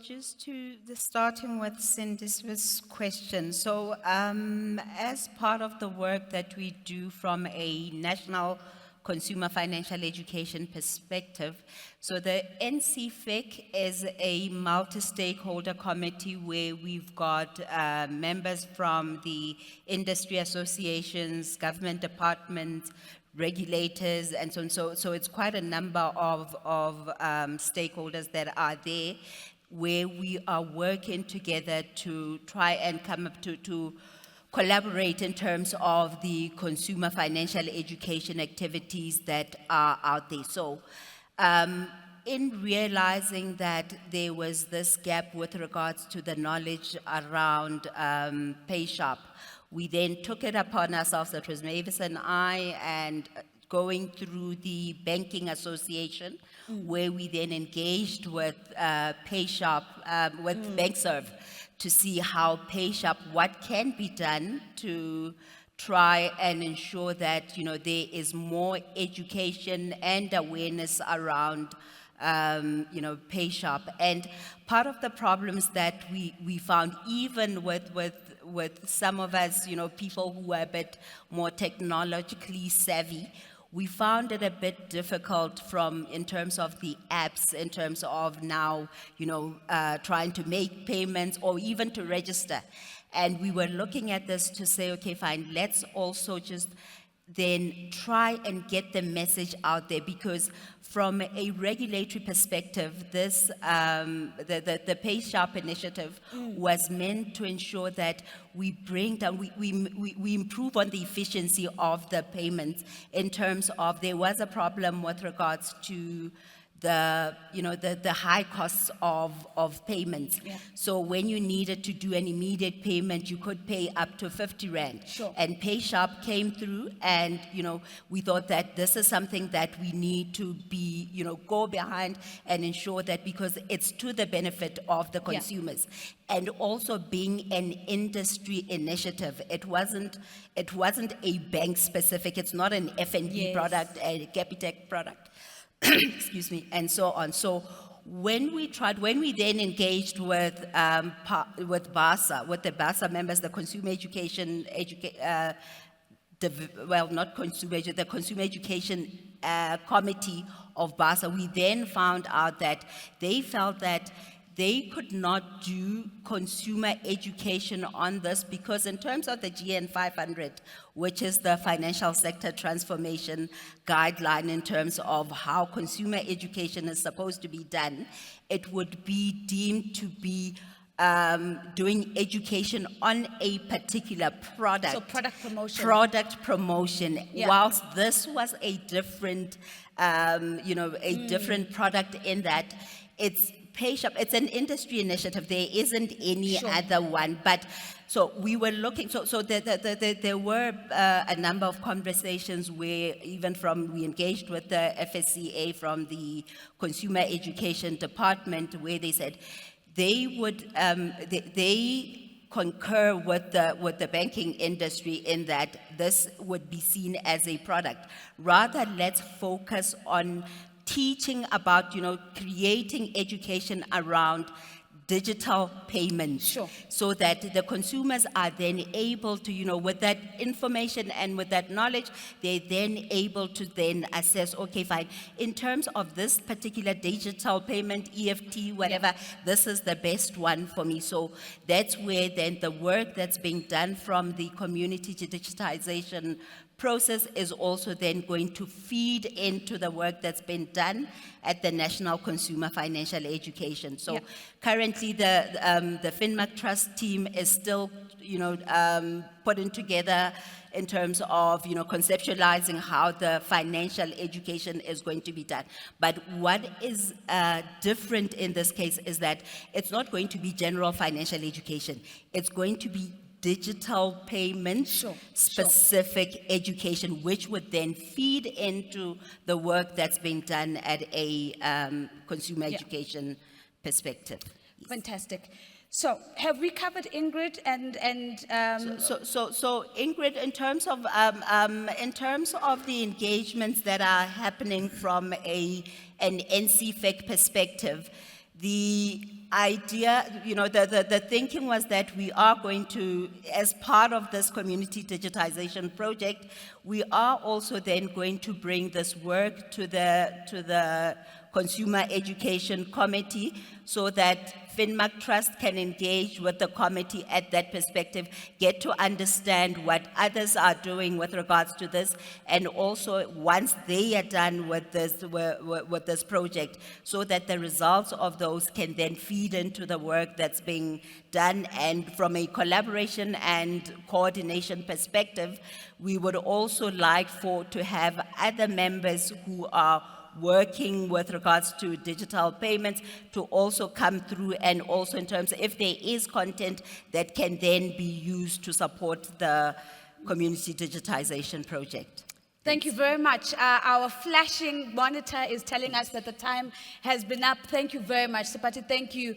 starting with Cindy's question. So as part of the work that we do from a national consumer financial education perspective, so the NCFIC is a multi-stakeholder committee where we've got members from the industry associations, government departments, regulators, and so on. So it's quite a number of stakeholders that are there, where we are working together to try and come up to collaborate in terms of the consumer financial education activities that are out there. So in realizing that there was this gap with regards to the knowledge around PayShop, we then took it upon ourselves, that was Mavis and I, and going through the Banking Association, where we then engaged with PayShop, with BankServe, to see how PayShop, what can be done to try and ensure that, there is more education and awareness around, pay sharp. And part of the problems that we found, even with some of us, people who are a bit more technologically savvy, we found it a bit difficult in terms of the apps, in terms of now, trying to make payments or even to register. And we were looking at this to say, okay, fine, let's also just then try and get the message out there, because from a regulatory perspective, this the Pay Sharp initiative was meant to ensure that we bring down, we improve on the efficiency of the payments, in terms of there was a problem with regards to the high costs of payments. Yeah. So when you needed to do an immediate payment, you could pay up to 50 Rand. Sure. And Pay Sharp came through, and, we thought that this is something that we need to be, go behind and ensure that, because it's to the benefit of the consumers. And also being an industry initiative, it wasn't a bank specific, it's not an F&B product, a Capitec product. Excuse me, and so on. So when we then engaged with BASA, with the BASA members, the Consumer Education, the Consumer Education Committee of BASA, we then found out that they felt that they could not do consumer education on this, because in terms of the GN 500, which is the financial sector transformation guideline in terms of how consumer education is supposed to be done, it would be deemed to be doing education on a particular product. So product promotion. Product promotion. Yeah. Whilst this was a different, different product in that it's Pay Sharp, it's an industry initiative. There isn't any other one. But so we were looking, so there were a number of conversations where we engaged with the FSCA from the Consumer Education Department, where they said they would, they concur with the banking industry in that this would be seen as a product. Rather, let's focus on teaching about, creating education around digital payments. Sure. So that the consumers are then able to, with that information and with that knowledge, they're then able to then assess, okay, fine, in terms of this particular digital payment, EFT, whatever, this is the best one for me. So that's where then the work that's being done from the community digitization process is also then going to feed into the work that's been done at the National Consumer Financial Education. So currently the FinMac Trust team is still, putting together in terms of, conceptualizing how the financial education is going to be done. But what is different in this case is that it's not going to be general financial education. It's going to be digital payment specific education, which would then feed into the work that's being done at a consumer education perspective. Fantastic. So have we covered Ingrid and So Ingrid, in terms of the engagements that are happening from an NCFEC perspective, the idea, the thinking was that we are going to, as part of this community digitization project, we are also then going to bring this work to the Consumer Education Committee, so that FinMac Trust can engage with the committee at that perspective, get to understand what others are doing with regards to this, and also once they are done with this project, so that the results of those can then feed into the work that's being done. And from a collaboration and coordination perspective, we would also like to have other members who are working with regards to digital payments to also come through, and also in terms of if there is content that can then be used to support the community digitization project. Thank you very much. Our flashing monitor is telling us that the time has been up. Thank you very much. Seipati, thank you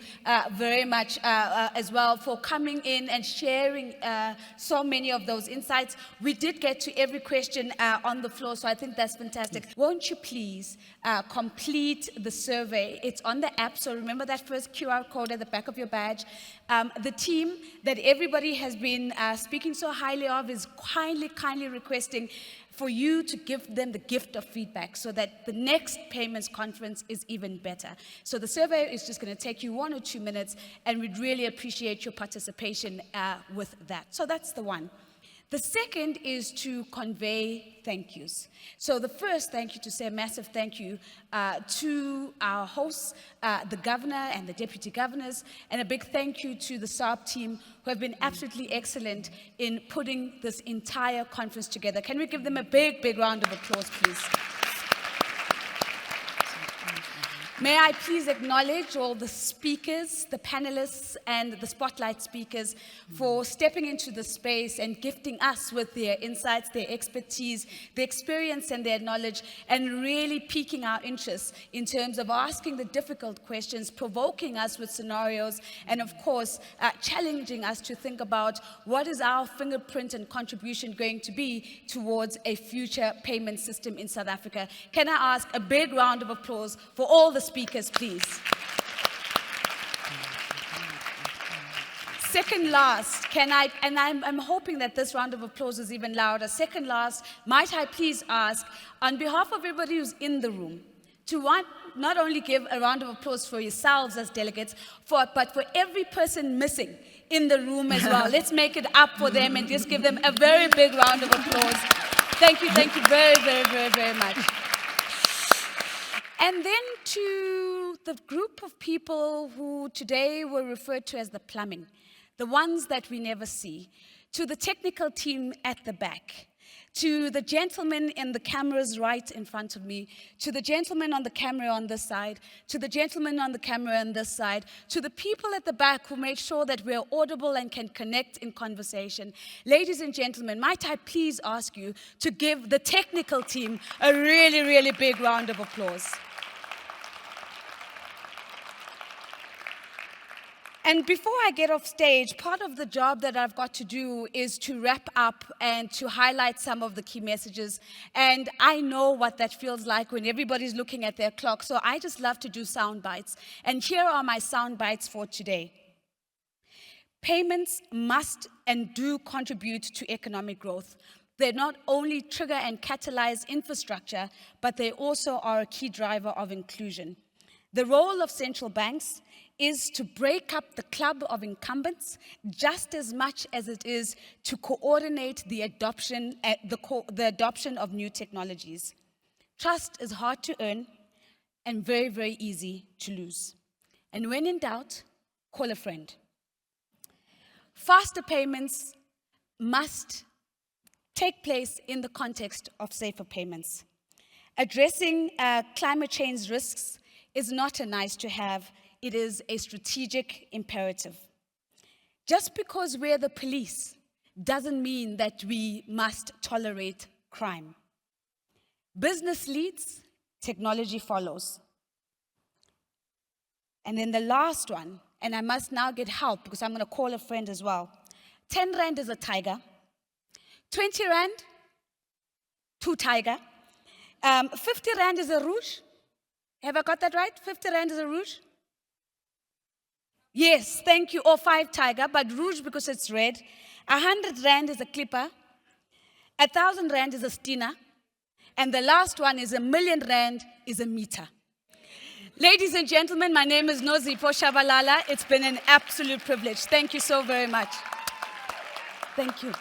very much as well for coming in and sharing so many of those insights. We did get to every question on the floor, so I think that's fantastic. Won't you please complete the survey? It's on the app, so remember that first QR code at the back of your badge. The team that everybody has been speaking so highly of is kindly requesting for you to give them the gift of feedback so that the next payments conference is even better. So the survey is just going to take you 1 or 2 minutes, and we'd really appreciate your participation with that. So that's the one. The second is to convey thank yous. So the first thank you, to say a massive thank you to our hosts, the governor and the deputy governors, and a big thank you to the SARB team who have been absolutely excellent in putting this entire conference together. Can we give them a big round of applause, please? May I please acknowledge all the speakers, the panelists, and the spotlight speakers for stepping into the space and gifting us with their insights, their expertise, their experience, and their knowledge, and really piquing our interest in terms of asking the difficult questions, provoking us with scenarios, and of course, challenging us to think about what is our fingerprint and contribution going to be towards a future payment system in South Africa. Can I ask a big round of applause for all the speakers, please? Second last, I'm hoping that this round of applause is even louder. Second last, might I please ask, on behalf of everybody who's in the room, to not only give a round of applause for yourselves as delegates, but for every person missing in the room as well. Let's make it up for them and just give them a very big round of applause. Thank you very much. And then to the group of people who today were referred to as the plumbing, the ones that we never see, to the technical team at the back, to the gentleman in the cameras right in front of me, to the gentleman on the camera on this side, to the gentleman on the camera on this side, to the people at the back who made sure that we're audible and can connect in conversation. Ladies and gentlemen, might I please ask you to give the technical team a really big round of applause. And before I get off stage, part of the job that I've got to do is to wrap up and to highlight some of the key messages. And I know what that feels like when everybody's looking at their clock, so I just love to do sound bites. And here are my sound bites for today. Payments must and do contribute to economic growth. They not only trigger and catalyze infrastructure, but they also are a key driver of inclusion. The role of central banks is to break up the club of incumbents just as much as it is to coordinate the adoption of new technologies. Trust is hard to earn and very easy to lose. And when in doubt, call a friend. Faster payments must take place in the context of safer payments. Addressing climate change risks is not a nice to have, it is a strategic imperative. Just because we're the police doesn't mean that we must tolerate crime. Business leads, technology follows. And then the last one, and I must now get help because I'm going to call a friend as well. 10 Rand is a tiger. 20 Rand, 2 tiger. 50 Rand is a rouge. Have I got that right? 50 Rand is a rouge? Yes, thank you. Or 5 tiger, but rouge because it's red. 100 Rand is a clipper. 1,000 Rand is a stina. And the last one is 1,000,000 Rand is a meter. Ladies and gentlemen, my name is Nozipho Shabalala. It's been an absolute privilege. Thank you so very much. Thank you.